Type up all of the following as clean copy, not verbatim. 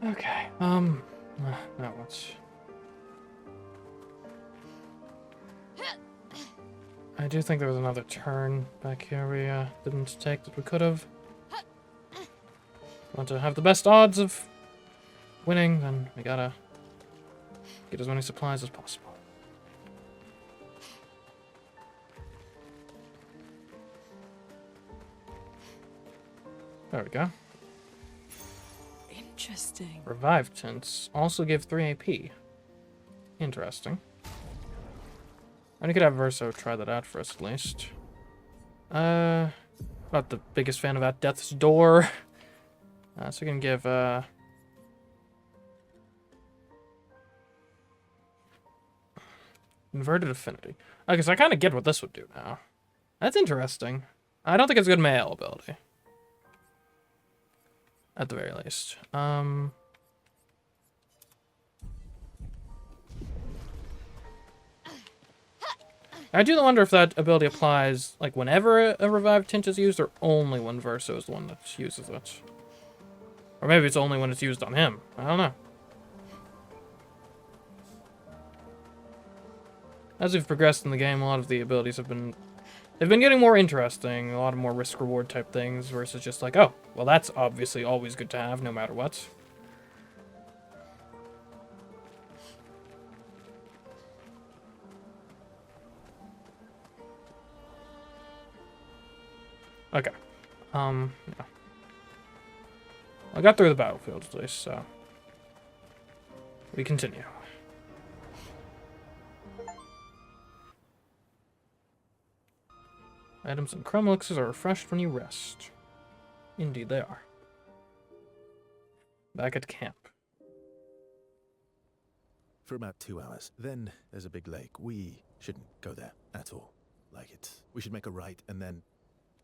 Okay, now what's... I do think there was another turn back here we didn't take that we could have. Want to have the best odds of winning, then we gotta get as many supplies as possible. There we go. Interesting. Revive tints also give 3 AP. Interesting. And we could have Verso try that out for us at least. Not the biggest fan of At Death's Door. So we can give Inverted Affinity. Okay, so I kind of get what this would do now. That's interesting. I don't think it's a good melee ability. At the very least. I do wonder if that ability applies like whenever a revived tint is used, or only when Verso is the one that uses it. Or maybe it's only when it's used on him. I don't know. As we've progressed in the game, a lot of the abilities have been... They've been getting more interesting, a lot of more risk-reward type things, versus just like, oh, well that's obviously always good to have, no matter what. Okay. Yeah. I got through the battlefield at least, so... We continue. Items and chrome elixirs are refreshed when you rest. Indeed they are. Back at camp. For about 2 hours. Then there's a big lake. We shouldn't go there at all. We should make a right, and then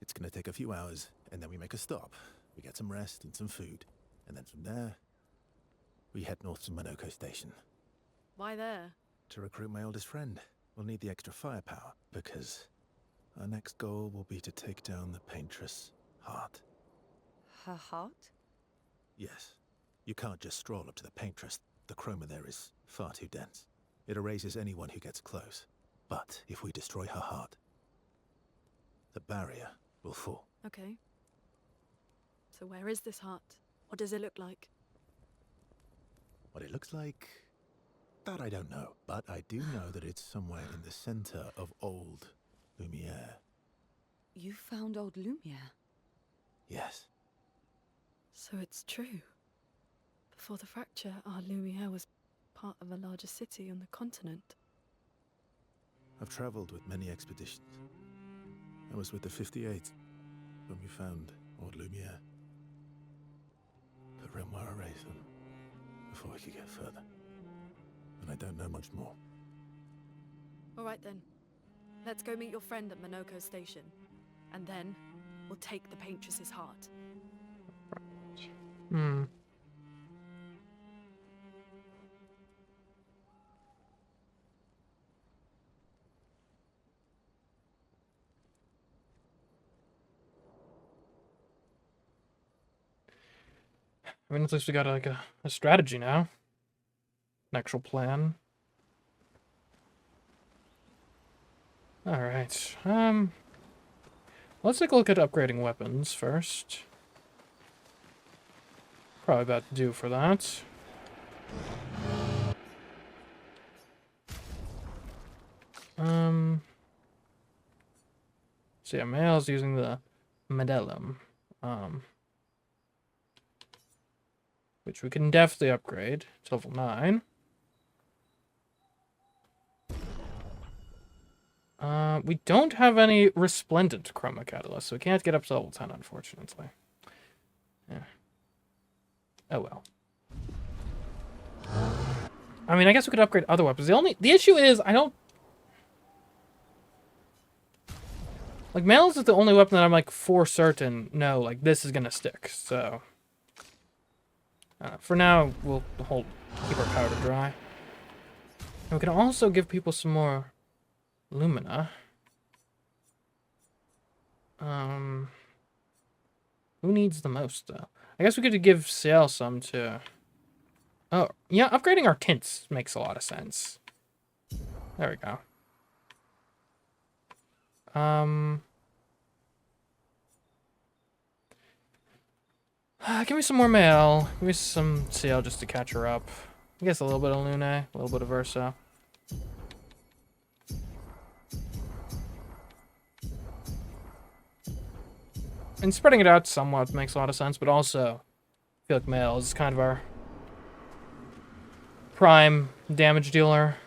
it's gonna take a few hours, and then we make a stop. We get some rest and some food. And then from there, we head north to Minoko Station. Why there? To recruit my oldest friend. We'll need the extra firepower, because our next goal will be to take down the Paintress heart. Her heart? Yes. You can't just stroll up to the Paintress. The chroma there is far too dense. It erases anyone who gets close. But if we destroy her heart, the barrier will fall. Okay. So where is this heart? What does it look like? What it looks like, that I don't know. But I do know that it's somewhere in the center of old Lumiere. You found old Lumiere? Yes. So it's true. Before the fracture, our Lumiere was part of a larger city on the continent. I've traveled with many expeditions. I was with the 58th when we found old Lumiere. The Renoir erased them before we could get further. And I don't know much more. All right then. Let's go meet your friend at Minoko Station. And then, we'll take the Paintress's heart. Hmm. I mean, at least we got like a strategy now. An actual plan. Alright, let's take a look at upgrading weapons first. Probably about to do for that. So yeah, Male's using the Medellum, which we can definitely upgrade to level 9. We don't have any resplendent chroma catalyst, so we can't get up to level 10, unfortunately. Yeah. Oh well. I mean, I guess we could upgrade other weapons. The issue is, I don't... Like, Mails is the only weapon that I'm, like, for certain, no, like, this is gonna stick, so... for now, we'll keep our powder dry. And we can also give people some more Lumina. Who needs the most, though? I guess we could give Ciel some, too. Oh, yeah, upgrading our tints makes a lot of sense. There we go. Give me some more mail. Give me some CL just to catch her up. I guess a little bit of Lune, a little bit of Verso. And spreading it out somewhat makes a lot of sense, but also I feel like mail is kind of our prime damage dealer.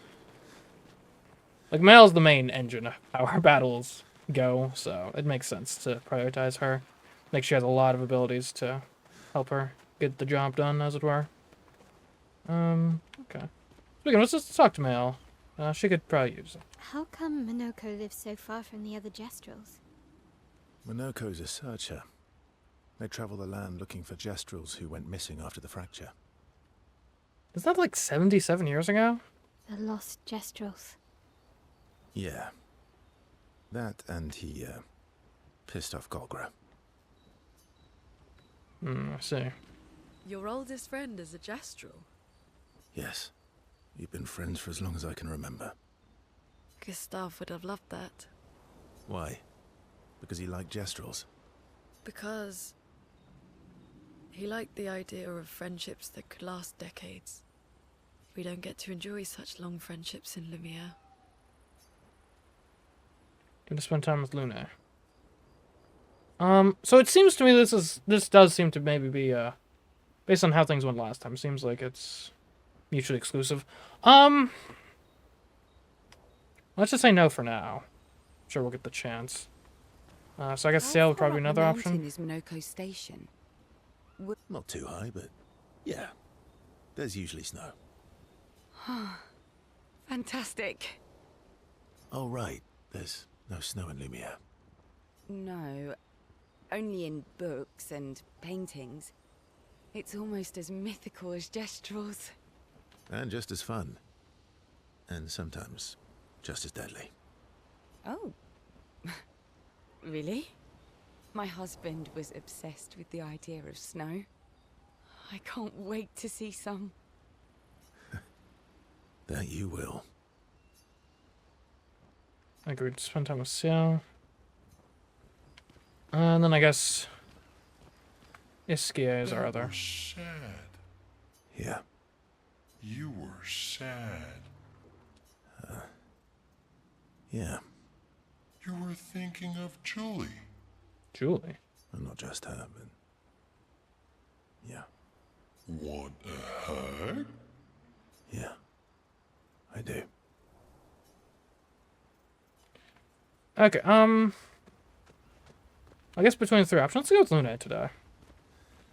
Like, mail is the main engine of how our battles go, so it makes sense to prioritize her. Like, she has a lot of abilities to help her get the job done, as it were. Okay. Speaking of, let's just talk to Mail. She could probably use it. How come Minoko lives so far from the other Gestrels? Minoko's a searcher. They travel the land looking for Gestrels who went missing after the fracture. Is that like 77 years ago? The lost Gestrels. Yeah. That and he, pissed off Golgra. I see. Your oldest friend is a Gestrel. Yes. We've been friends for as long as I can remember. Gustav would have loved that. Why? Because he liked Gestrels? Because he liked the idea of friendships that could last decades. We don't get to enjoy such long friendships in Lumiere. Gonna spend time with Lune. So it seems to me this does seem to maybe be based on how things went last time. Seems like it's mutually exclusive. Let's just say no for now. I'm sure we'll get the chance. So I guess sail would probably be another option. Is Minoko Station? Not too high, but yeah. There's usually snow. Fantastic. Oh, right. There's no snow in Lumiere. No, only in books and paintings. It's almost as mythical as Gestrels. And just as fun. And sometimes just as deadly. Oh. Really? My husband was obsessed with the idea of snow. I can't wait to see some. That you will. I agree to spend time with Sail. And then I guess Ischia is our other. You were sad. Yeah. You were sad. Yeah. You were thinking of Julie. Julie. And not just her, but... yeah. Want a hug? Yeah. I do. Okay, I guess between the three options, let's go with Lune today.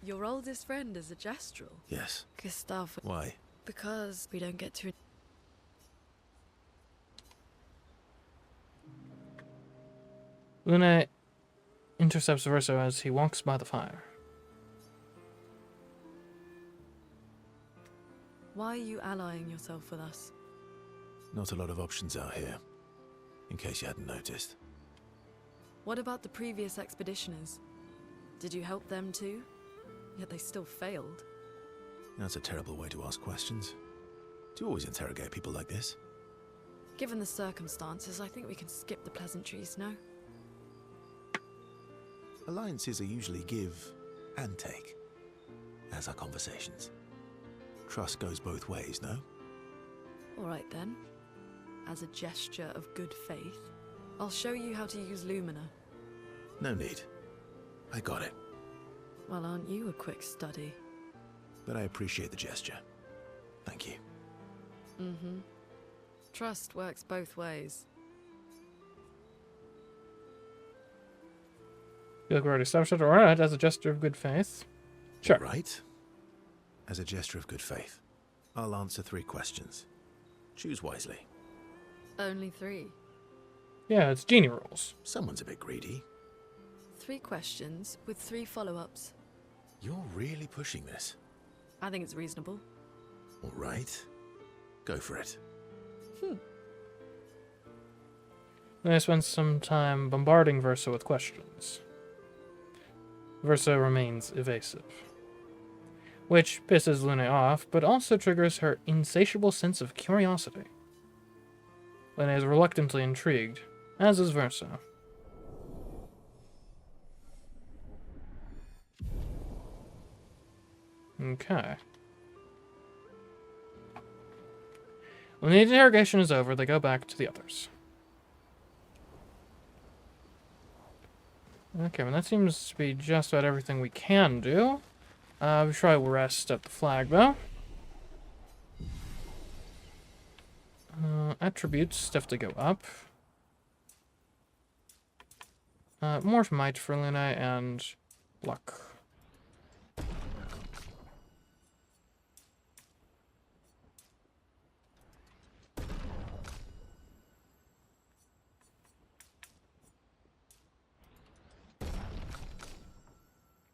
Your oldest friend is a Gestrel. Yes. Gustav. Why? Because we don't get to... Lune intercepts Verso as he walks by the fire. Why are you allying yourself with us? Not a lot of options out here. In case you hadn't noticed. What about the previous expeditioners? Did you help them too? Yet they still failed. That's a terrible way to ask questions. Do you always interrogate people like this? Given the circumstances, I think we can skip the pleasantries, no? Alliances are usually give and take, as are conversations. Trust goes both ways, no? Alright then. As a gesture of good faith, I'll show you how to use Lumina. No need. I got it. Well, aren't you a quick study? But I appreciate the gesture. Thank you. Mm-hmm. Trust works both ways. Feel like we already established it. Alright, as a gesture of good faith. Sure. Right. As a gesture of good faith, I'll answer 3 questions. Choose wisely. Only 3. Yeah, it's genie rules. Someone's a bit greedy. 3 questions with 3 follow-ups. You're really pushing this. I think it's reasonable. All right. Go for it. Then I spend some time bombarding Verso with questions. Verso remains evasive. which pisses Lune off, but also triggers her insatiable sense of curiosity. Lune is reluctantly intrigued, as is Verso. Okay. When the interrogation is over, they go back to the others. Okay, well that seems to be just about everything we can do. We try to rest at the flag, though. Attributes have to go up. More might for Lune and luck.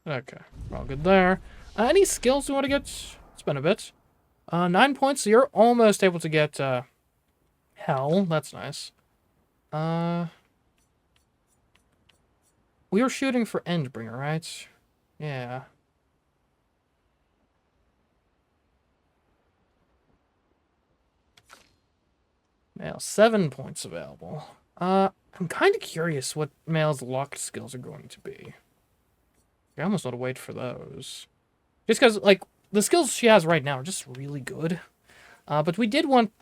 Okay, we're all good there. Any skills you want to get? It's been a bit. 9 points, so you're almost able to get, Hell. That's nice. We were shooting for Endbringer, right? Yeah. Male, 7 points available. I'm kind of curious what Male's locked skills are going to be. I almost want to wait for those. Just because, like, the skills she has right now are just really good. But we did want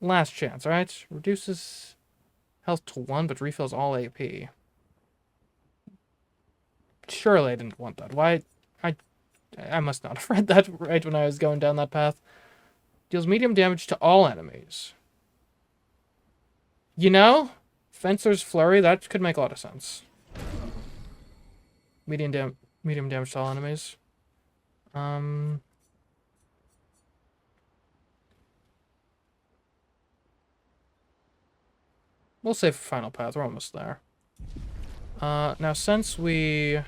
Last Chance, right? Reduces health to 1, but refills all AP. Surely I didn't want that. Why? I must not have read that right when I was going down that path. Deals medium damage to all enemies. You know? Fencer's Flurry, that could make a lot of sense. Medium damage to all enemies. We'll save for final path. We're almost there. Now since we...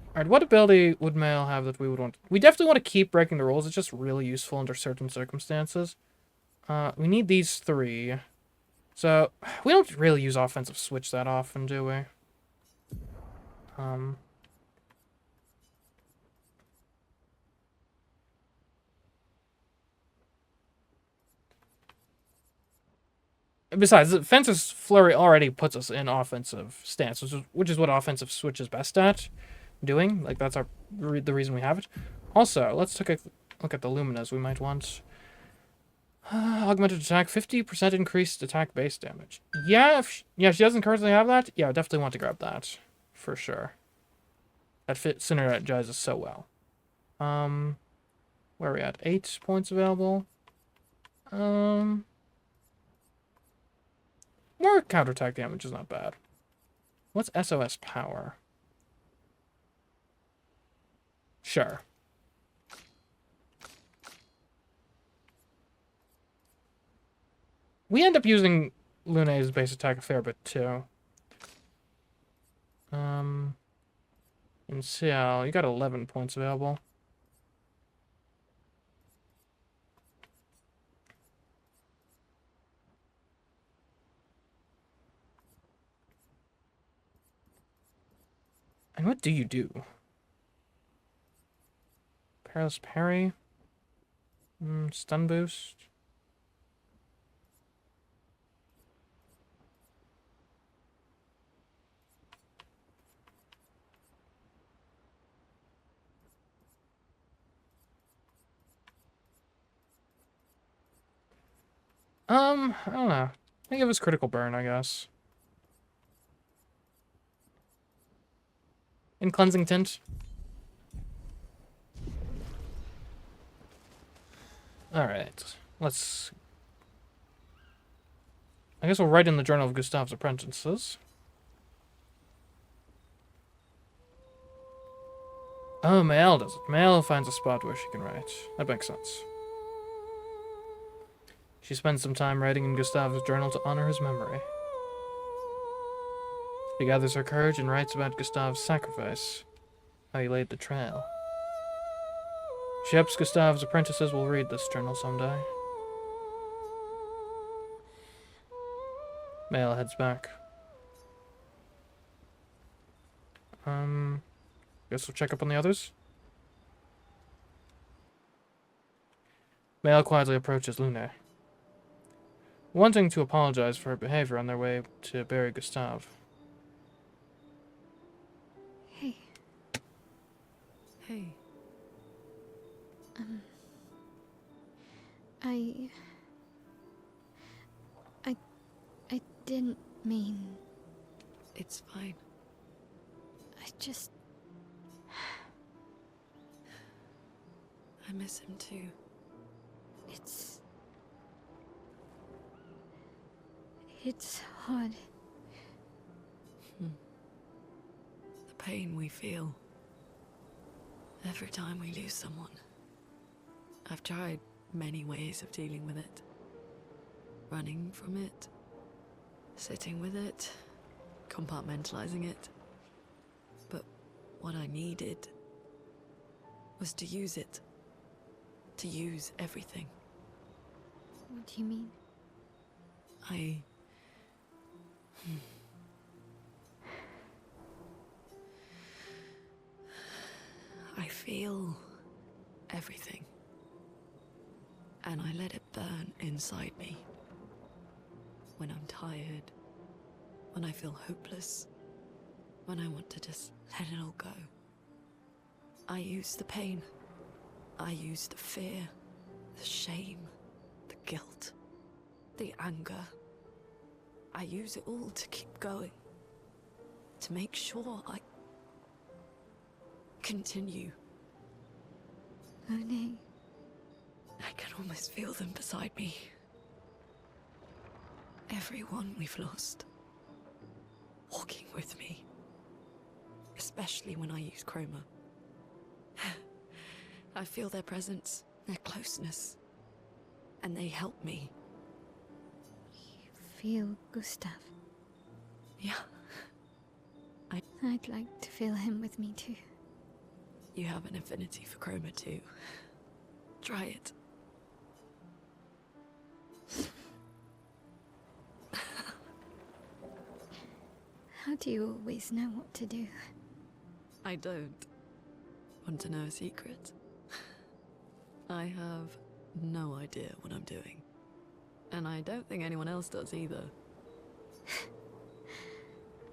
Alright, what ability would Male have that we would want? We definitely want to keep breaking the rules. It's just really useful under certain circumstances. We need these 3. So, we don't really use offensive switch that often, do we? Besides, Fencer's Flurry already puts us in offensive stance, which is what offensive switch is best at doing. Like, that's the reason we have it. Also, let's take a look at the Luminas we might want. Augmented attack, 50% increased attack base damage. Yeah, she doesn't currently have that. Yeah, I definitely want to grab that. For sure. That synergizes so well. Where are we at? 8 points available. More counterattack damage is not bad. What's SOS power? Sure. We end up using Lune's base attack a fair bit too. In Ciel, you got 11 points available. And what do you do? Perilous parry? Stun boost? I don't know. I think it was critical burn, I guess. In cleansing tint. Alright. Let's... I guess we'll write in the Journal of Gustave's Apprentices. Oh, Mael does it. Mael finds a spot where she can write. That makes sense. She spends some time writing in Gustave's journal to honor his memory. She gathers her courage and writes about Gustave's sacrifice, how he laid the trail. She hopes Gustave's apprentices will read this journal someday. Mael heads back. Guess we'll check up on the others. Male quietly approaches Lune, wanting to apologize for her behavior on their way to bury Gustave. Hey, Hey, I didn't mean... it's fine. I just... I miss him too. It's hard. The pain we feel every time we lose someone. I've tried many ways of dealing with it. Running from it, sitting with it, compartmentalizing it. But what I needed was to use it. To use everything. What do you mean? I feel everything. And I let it burn inside me. When I'm tired, when I feel hopeless, when I want to just let it all go. I use the pain. I use the fear, the shame, the guilt, the anger. I use it all to keep going. To make sure I continue. Lune, I can almost feel them beside me. Everyone we've lost. Walking with me. Especially when I use chroma. I feel their presence, their closeness. And they help me. you feel Gustav. Yeah. I'd like to feel him with me too. You have an affinity for chroma too. Try it. How do you always know what to do? I don't. Want to know a secret? I have no idea what I'm doing. And I don't think anyone else does either.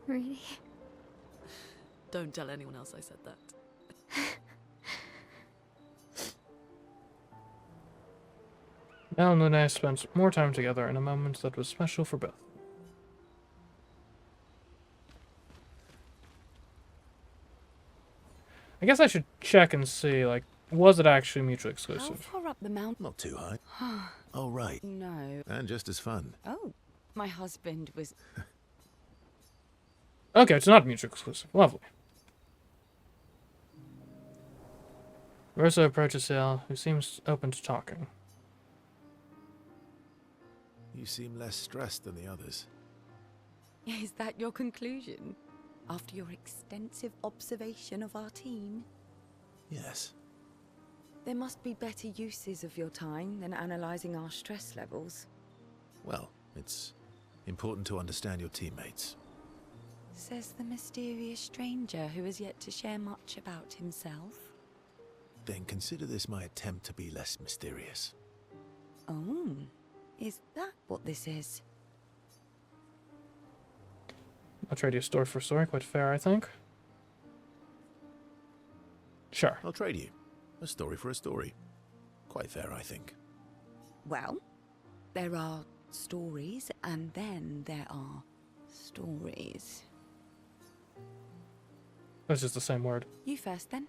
Really? Don't tell anyone else I said that. Mel and Lune spent more time together in a moment that was special for both. I guess I should check and see, like, was it actually mutually How exclusive? far up the mountain? Not too high. Oh, right. No. And just as fun. Oh, my husband was... Okay, it's not mutually exclusive. Lovely. Verso approaches Sale, who seems open to talking. You seem less stressed than the others. Is that your conclusion? After your extensive observation of our team? Yes. There must be better uses of your time than analysing our stress levels. Well, it's important to understand your teammates. Says the mysterious stranger who has yet to share much about himself. Then consider this my attempt to be less mysterious. Oh, is that what this is? I'll trade you story for story. Quite fair, I think. Sure. I'll trade you. A story for a story. Quite fair, I think. Well, there are stories, and then there are stories. That's just the same word. You first, then.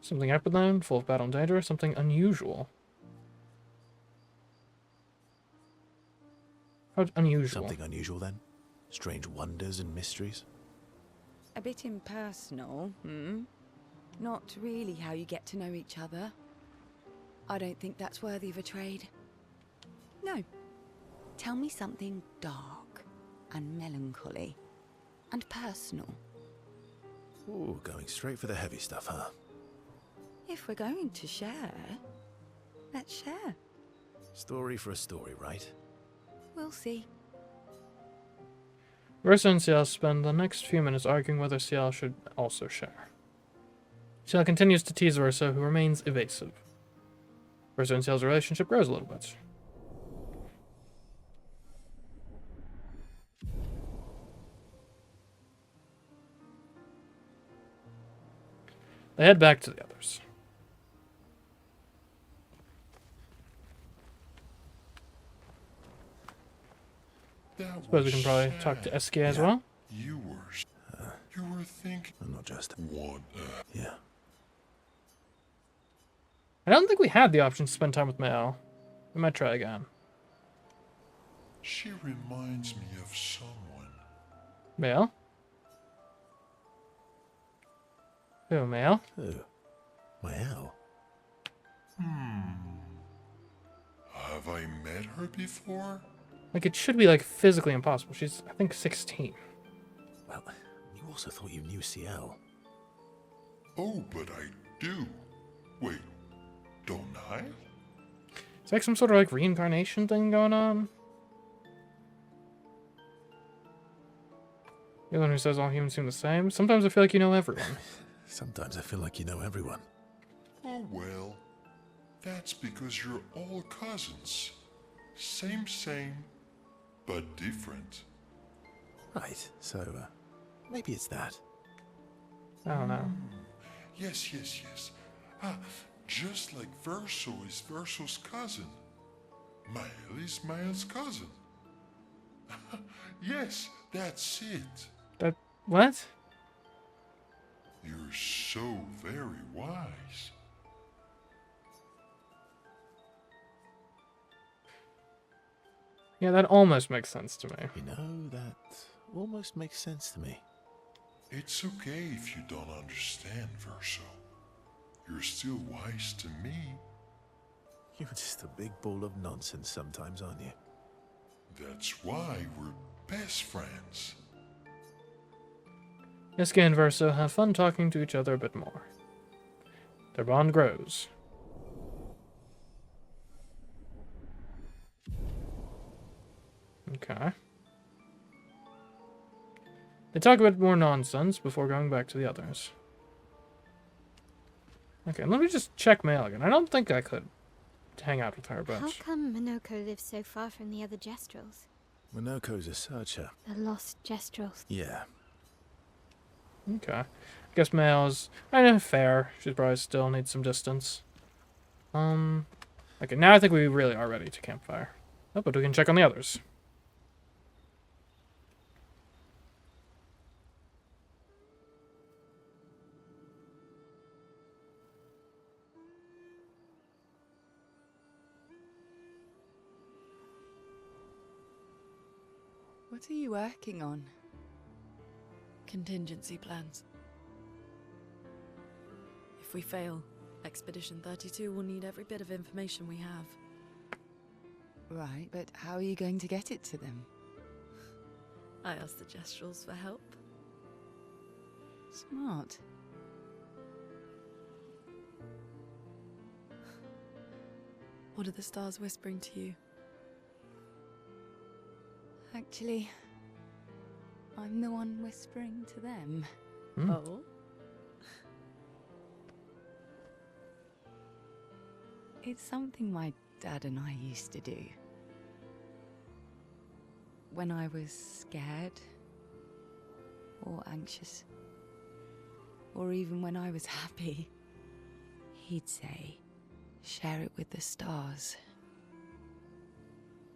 Something epic, full of battle and danger, something unusual. How unusual? Something unusual, then? Strange wonders and mysteries? A bit impersonal, Not really how you get to know each other. I don't think that's worthy of a trade. No. Tell me something dark and melancholy and personal. Ooh, going straight for the heavy stuff, huh? If we're going to share, let's share. Story for a story, right? We'll see. Verso and Ciel spend the next few minutes arguing whether Ciel should also share. Ciel continues to tease Verso, who remains evasive. Verso and Ciel's relationship grows a little bit. They head back to the others. Suppose we can probably talk to SK as well. You were thinking. I'm not just. What? Yeah. I don't think we had the option to spend time with Mael. We might try again. She reminds me of someone. Mael? Who, Mael? Oh. Well. Have I met her before? Like, it should be, like, physically impossible. She's, I think, 16. Well, you also thought you knew CL. Oh, but I do. Wait, don't I? It's like some sort of, like, reincarnation thing going on. You're the one who says all humans seem the same. Sometimes I feel like you know everyone. Sometimes I feel like you know everyone. Oh, well. That's because you're all cousins. Same, but different. Right, so, maybe it's that. I don't know. Yes. Ah, just like Verso is Verso's cousin. Mael is Mael's cousin. Yes, that's it. That... what? You're so very wise. Yeah, that almost makes sense to me. You know, that almost makes sense to me. It's okay if you don't understand, Verso. You're still wise to me. You're just a big ball of nonsense sometimes, aren't you? That's why we're best friends. SK and Verso have fun talking to each other a bit more. Their bond grows. Okay. They talk a bit more nonsense before going back to the others. Okay, let me just check Mael again. I don't think I could hang out with her, but... How come Minoko lives so far from the other Gestrels? Minoko's a searcher. The lost Gestrels. Yeah. Okay. I guess Mael's... I know, fair. She probably still needs some distance. Okay, now I think we really are ready to campfire. Oh, but we can check on the others. What are you working on? Contingency plans. If we fail, Expedition 32 will need every bit of information we have. Right, but how are you going to get it to them? I asked the Gestrels for help. Smart. What are the stars whispering to you? Actually, I'm the one whispering to them. Oh? It's something my dad and I used to do. When I was scared, or anxious, or even when I was happy, he'd say, share it with the stars.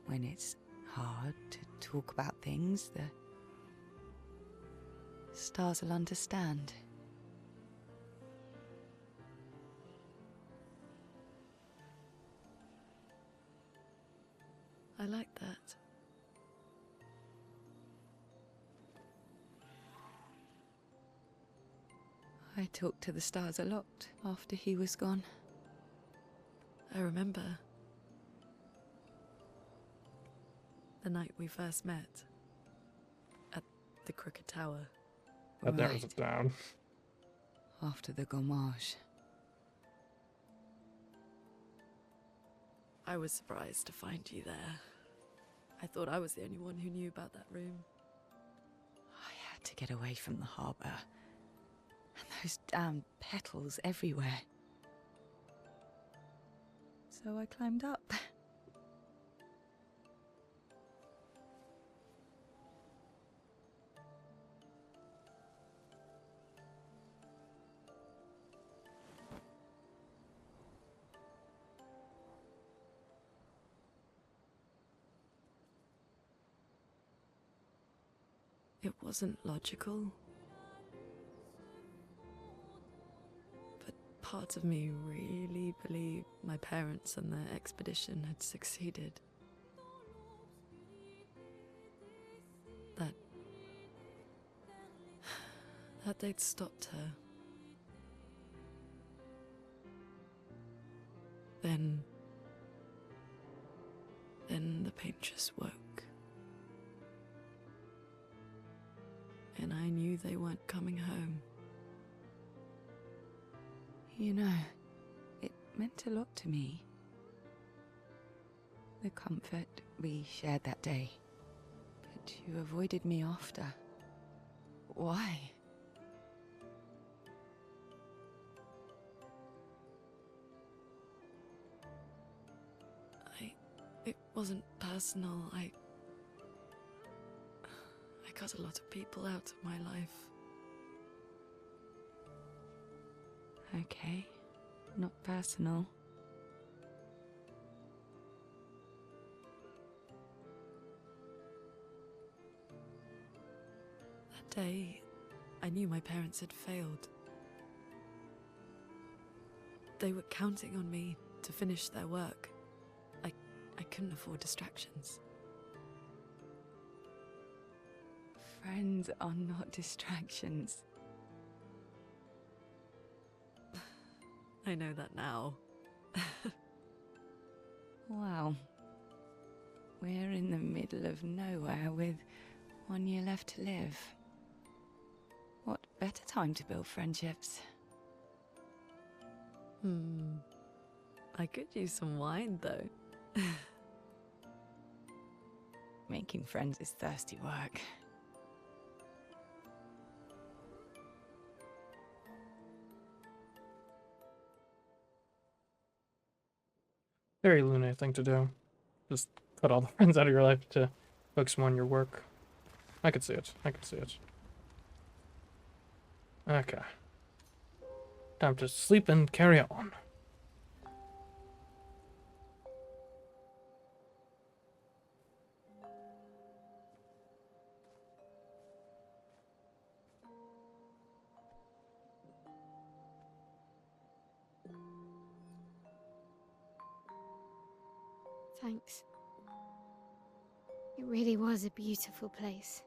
When it's hard to talk about things, the stars will understand. I like that. I talked to the stars a lot after he was gone. I remember the night we first met at the Crooked Tower. That narrows it down. After the gommage. I was surprised to find you there. I thought I was the only one who knew about that room. had to get away from the harbour. And those damn petals everywhere. So I climbed up. It wasn't logical. But parts of me really believed my parents and their expedition had succeeded. That they'd stopped her. Then the Paintress woke. And I knew they weren't coming home. You know, it meant a lot to me. The comfort we shared that day. But you avoided me after. Why? It wasn't personal. I cut a lot of people out of my life. Okay, not personal. That day, I knew my parents had failed. They were counting on me to finish their work. I couldn't afford distractions. Friends are not distractions. I know that now. Wow. We're in the middle of nowhere with 1 year left to live. What better time to build friendships? I could use some wine, though. Making friends is thirsty work. Very Luna thing to do. Just cut all the friends out of your life to focus more on your work. I could see it. I could see it. Okay. Time to sleep and carry on. Thanks. It really was a beautiful place.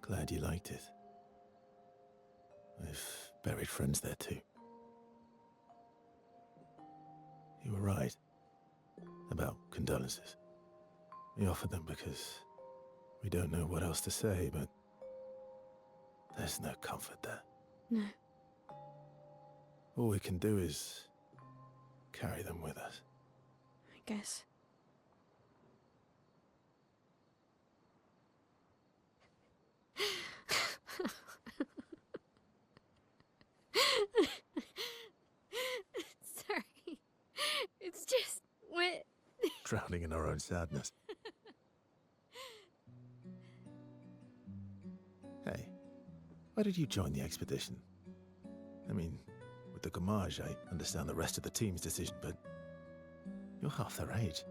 Glad you liked it. I've buried friends there too. You were right about condolences. We offered them because we don't know what else to say, but there's no comfort there. No. All we can do is carry them with us. I guess. Sorry. It's just wet. Drowning in our own sadness. Hey, why did you join the expedition? I mean, with the Gommage, I understand the rest of the team's decision, but you're half their age.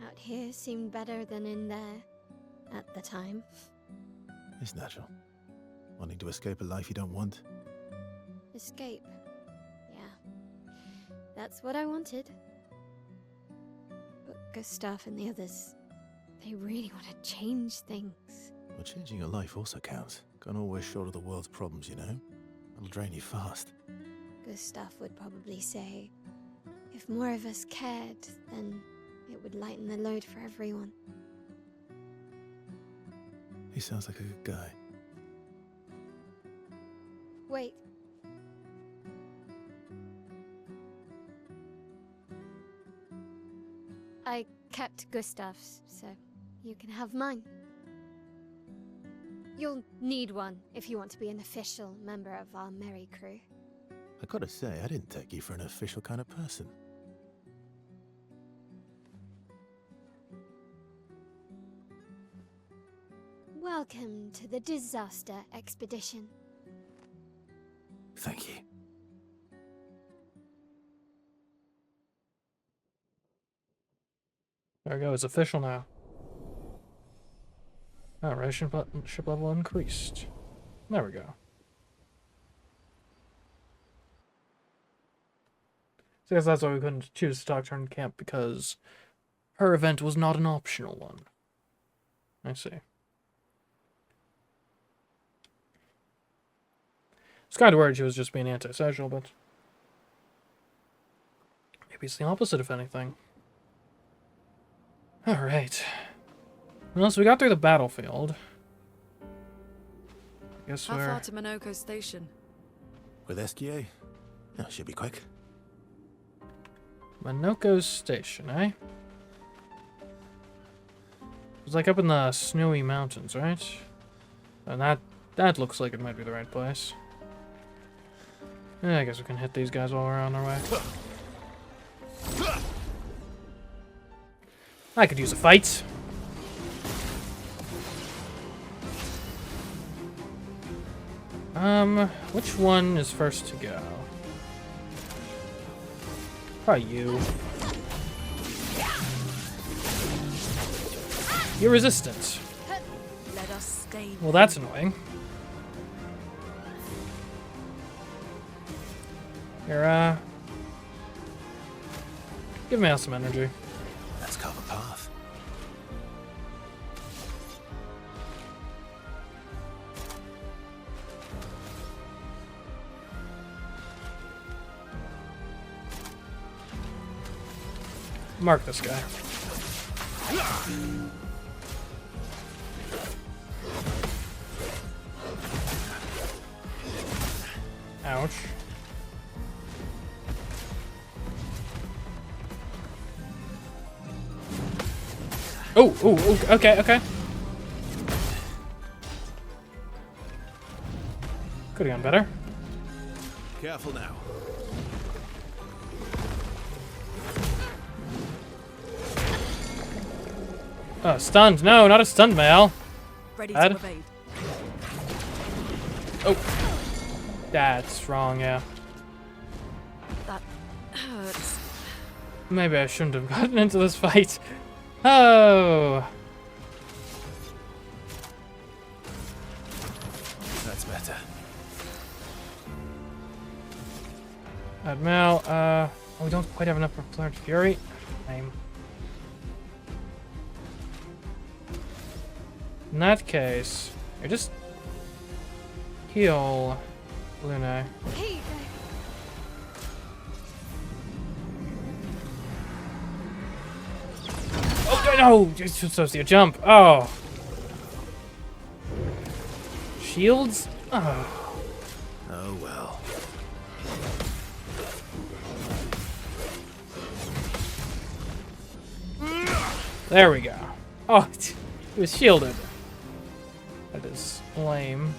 Out here seemed better than in there at the time. It's natural. Wanting to escape a life you don't want. Escape. Yeah. That's what I wanted. But Gustav and the others, they really want to change things. Well, changing your life also counts. Can't always shoulder the world's problems, you know? It'll drain you fast. Gustav would probably say, if more of us cared, then it would lighten the load for everyone. He sounds like a good guy. Wait. I kept Gustav's, so you can have mine. You'll need one if you want to be an official member of our merry crew. I gotta say, I didn't take you for an official kind of person. Welcome to the Disaster Expedition. Thank you. There we go, it's official now. Alright, ship level increased. There we go. So I guess that's why we couldn't choose to talk to her in camp, because her event was not an optional one. I see. It's kind of worried she was just being antisocial, but maybe it's the opposite, if anything. Alright. Well, so we got through the battlefield. I guess How we're... far to Minoko Station? With SGA? Oh, should be quick. Minoko Station, eh? It's like up in the snowy mountains, right? And that looks like it might be the right place. Yeah, I guess we can hit these guys while we're on our way. I could use a fight. Which one is first to go? Probably you. You're resistant. Let us stay. Well, that's annoying. Here, give me some energy. Let's carve a path. Mark this guy. Ouch. Oh, okay. Could have gone better. Careful now. Oh, stunned. No, not a stunned male. Ready Dad? to evade. Oh. That's wrong, yeah. That hurts. Maybe I shouldn't have gotten into this fight. Oh. That's better. Mel, we don't quite have enough for Flared Fury. Lame. In that case, I just heal Luna. Here you go. Oh no! You're supposed to jump. Oh. Shields? Oh. Oh well. There we go. Oh, he was shielded. That is lame.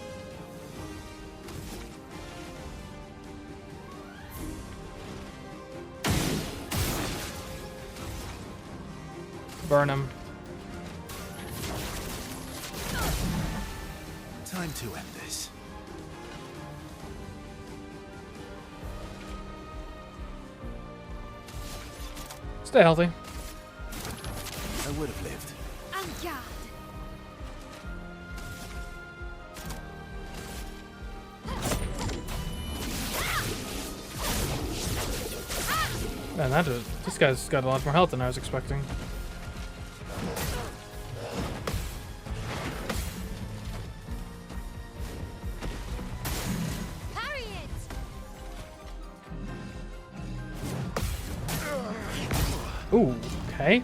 Burn him. Time to end this. Stay healthy. I would have lived. En garde. Man, this guy's got a lot more health than I was expecting. Parry it. Ooh, okay.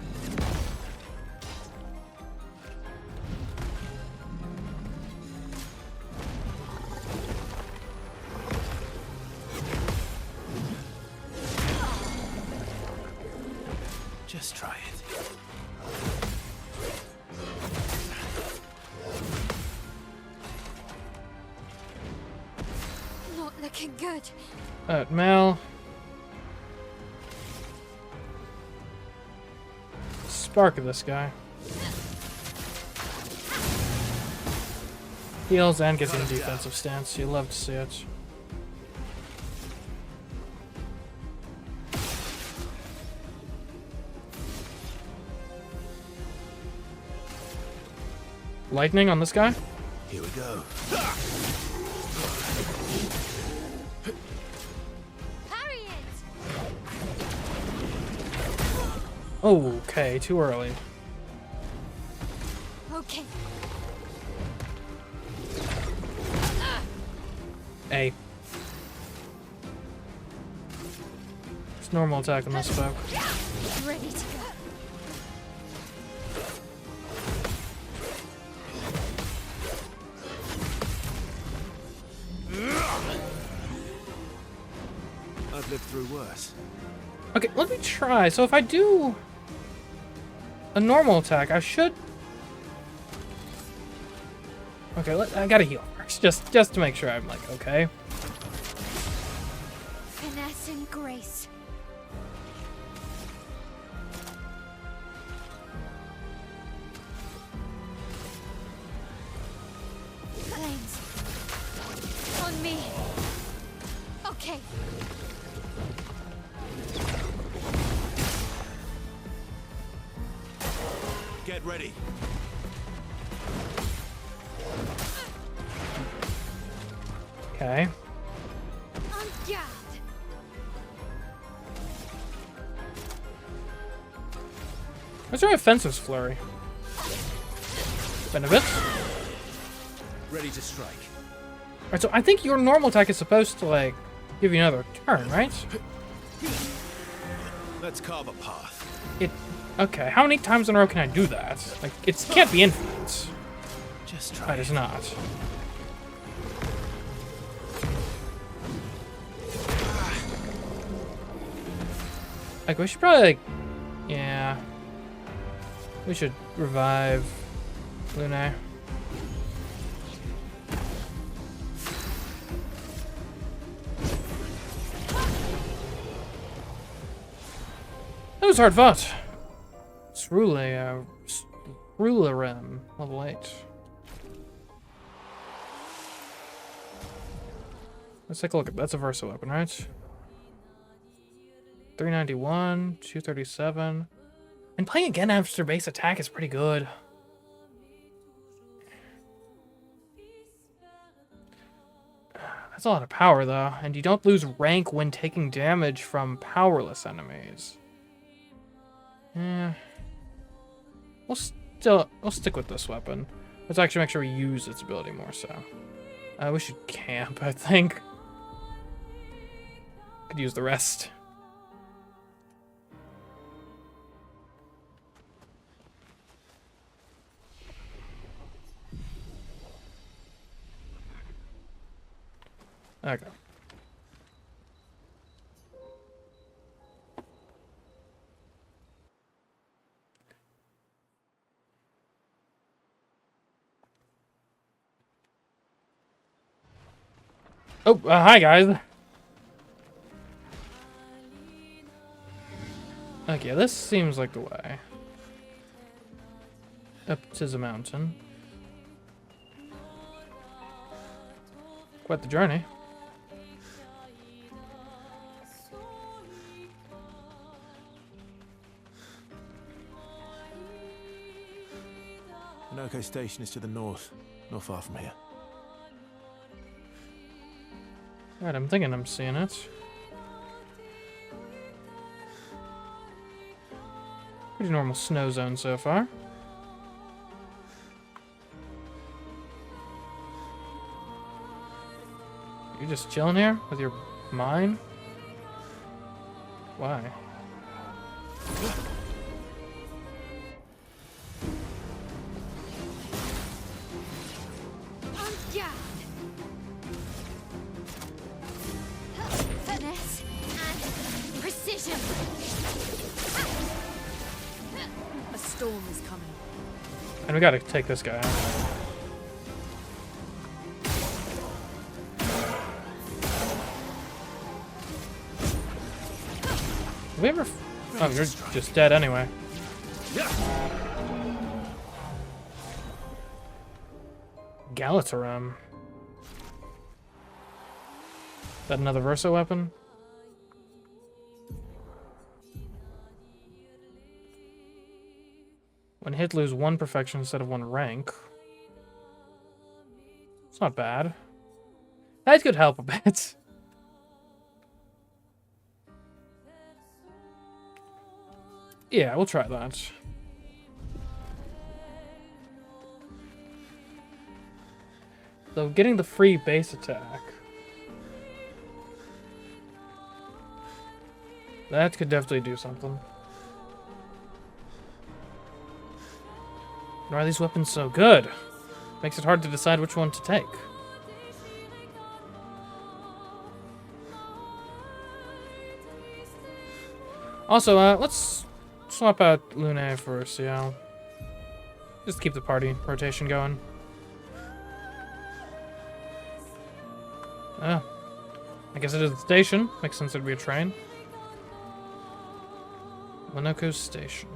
Just try it. looking good. Mel. Spark of this guy. Heals and gets in defensive stance. You love to see it. Lightning on this guy? Here we go. Parry it! Okay, too early. Okay. A. It's normal attack on this folk. Ready to go. I've lived through worse. Okay, let me try. So if I do a normal attack, I should... Okay, I gotta heal first, just to make sure I'm like, okay. Finesse and grace. Flames. On me. Okay. Get ready. Okay. On guard. What's your offensive flurry? Benefits? Ready to strike. Alright, so I think your normal attack is supposed to, like, give you another turn, right? Let's carve a path. Okay, how many times in a row can I do that? Like, it can't be infinite. Just try. It is not. Like, we should probably, like... Yeah. We should revive Luna. That was hard fought. It's Rulerem, level 8. Let's take a look at that's a Versa weapon, right? 391, 237. And playing again after base attack is pretty good. That's a lot of power though, and you don't lose rank when taking damage from powerless enemies. Yeah. We'll stick with this weapon. Let's actually make sure we use its ability more so. We should camp, I think. Could use the rest. Okay. Oh, hi guys. Okay, this seems like the way. Up to the mountain. Quite the journey. Noco Station is to the north, not far from here. Right, I'm thinking I'm seeing it. Pretty normal snow zone so far. You're just chilling here with your mine? Why? On guard. Finesse and precision. A storm is coming. And we gotta take this guy out. Did we ever... Oh, you're just dead anyway. Galataram. That another Verso weapon? When hit, lose 1 perfection instead of 1 rank. It's not bad. That could help a bit. Yeah, we'll try that. So getting the free base attack. That could definitely do something. Why are these weapons so good? Makes it hard to decide which one to take. Also, let's swap out Lune for Ciel. Just to keep the party rotation going. I guess it is the station. Makes sense it'd be a train. Monoko Station.